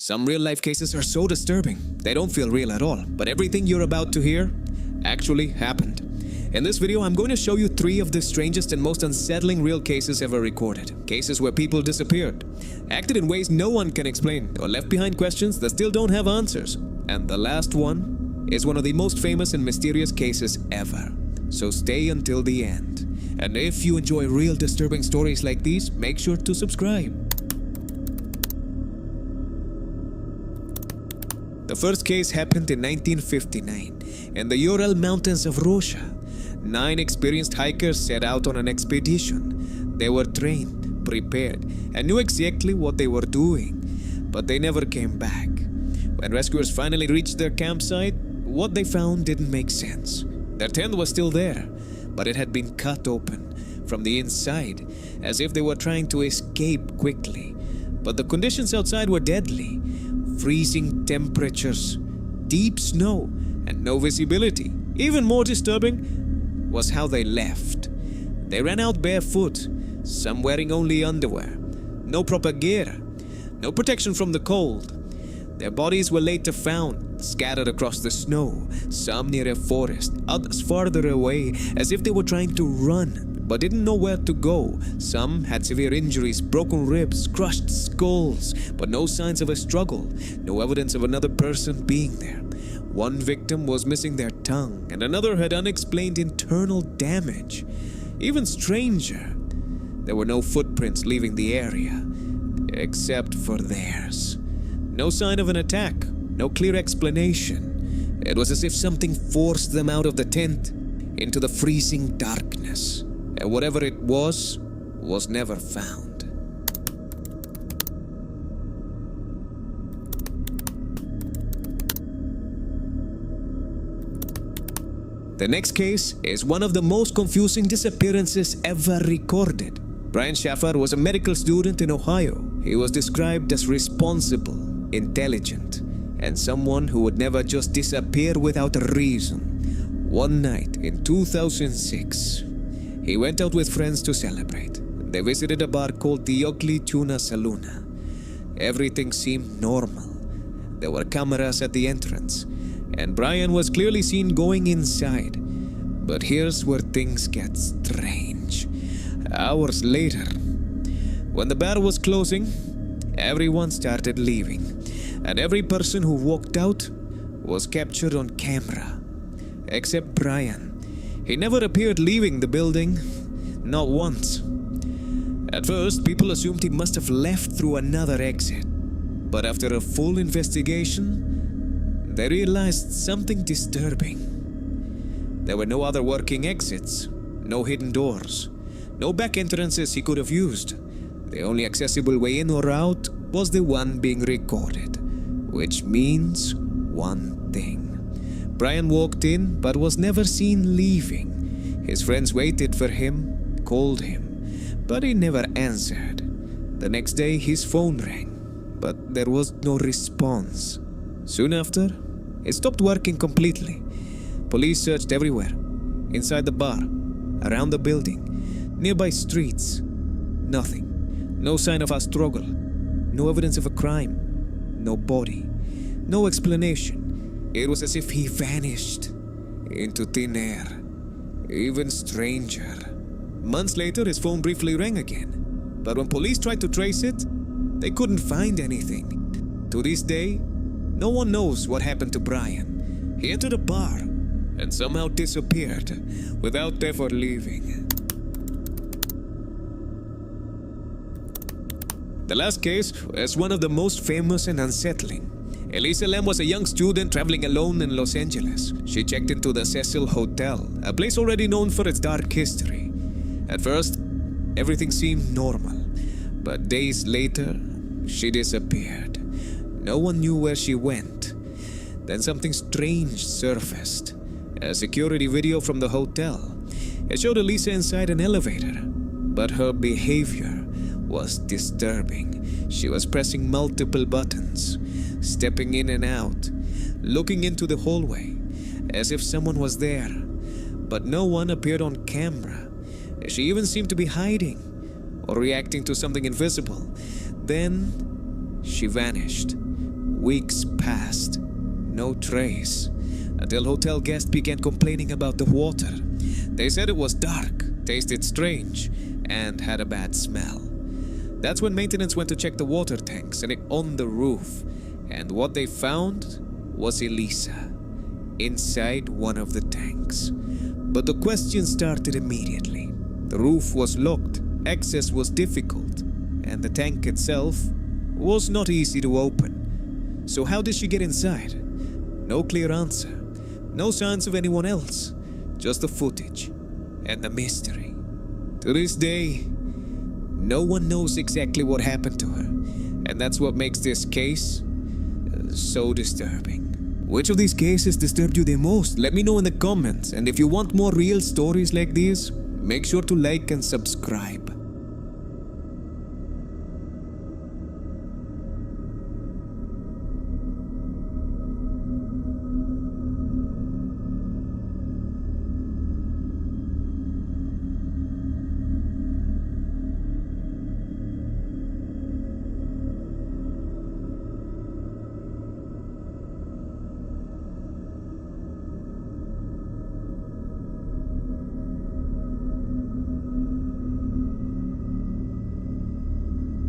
Some real-life cases are so disturbing, they don't feel real at all. But everything you're about to hear actually happened. In this video, I'm going to show you 3 of the strangest and most unsettling real cases ever recorded. Cases where people disappeared, acted in ways no one can explain, or left behind questions that still don't have answers. And the last one is one of the most famous and mysterious cases ever. So stay until the end. And if you enjoy real disturbing stories like these, make sure to subscribe. The first case happened in 1959 in the Ural Mountains of Russia. 9 experienced hikers set out on an expedition. They were trained, prepared, and knew exactly what they were doing, but they never came back. When rescuers finally reached their campsite, what they found didn't make sense. Their tent was still there, but it had been cut open from the inside, as if they were trying to escape quickly. But the conditions outside were deadly. Freezing temperatures, deep snow, and no visibility. Even more disturbing was how they left. They ran out barefoot, some wearing only underwear. No proper gear, no protection from the cold. Their bodies were later found, scattered across the snow, some near a forest, others farther away, as if they were trying to run, but didn't know where to go. Some had severe injuries, broken ribs, crushed skulls, but no signs of a struggle, no evidence of another person being there. One victim was missing their tongue, and another had unexplained internal damage. Even stranger, there were no footprints leaving the area, except for theirs. No sign of an attack, no clear explanation. It was as if something forced them out of the tent into the freezing darkness. And whatever it was never found. The next case is one of the most confusing disappearances ever recorded. Brian Schaffer was a medical student in Ohio. He was described as responsible, intelligent, and someone who would never just disappear without a reason. One night in 2006, he went out with friends to celebrate. They visited a bar called the Ugly Tuna Saloon. Everything seemed normal. There were cameras at the entrance, and Brian was clearly seen going inside. But here's where things get strange. Hours later, when the bar was closing, everyone started leaving, and every person who walked out was captured on camera, except Brian. He never appeared leaving the building, not once. At first, people assumed he must have left through another exit, but after a full investigation, they realized something disturbing. There were no other working exits, no hidden doors, no back entrances he could have used. The only accessible way in or out was the one being recorded, which means one thing. Brian walked in but was never seen leaving. His friends waited for him, called him, but he never answered. The next day his phone rang, but there was no response. Soon after, it stopped working completely. Police searched everywhere, inside the bar, around the building, nearby streets. Nothing. No sign of a struggle, no evidence of a crime, no body, no explanation. It was as if he vanished into thin air. Even stranger. Months later, his phone briefly rang again, but when police tried to trace it, they couldn't find anything. To this day, no one knows what happened to Brian. He entered a bar and somehow disappeared without ever leaving. The last case is one of the most famous and unsettling. Elisa Lam was a young student traveling alone in Los Angeles. She checked into the Cecil Hotel, a place already known for its dark history. At first, everything seemed normal, but days later, she disappeared. No one knew where she went. Then something strange surfaced. A security video from the hotel. It showed Elisa inside an elevator, but her behavior was disturbing. She was pressing multiple buttons, stepping in and out, looking into the hallway, as if someone was there. But no one appeared on camera. She even seemed to be hiding or reacting to something invisible. Then she vanished. Weeks passed. No trace. Until hotel guests began complaining about the water. They said it was dark, tasted strange, and had a bad smell. That's when maintenance went to check the water tanks and on the roof. And what they found was Elisa inside one of the tanks. But the question started immediately. The roof was locked, access was difficult, and the tank itself was not easy to open. So how did she get inside? No clear answer. No signs of anyone else. Just the footage and the mystery. To this day, no one knows exactly what happened to her. And that's what makes this case so disturbing. Which of these cases disturbed you the most? Let me know in the comments. And if you want more real stories like these, make sure to like and subscribe.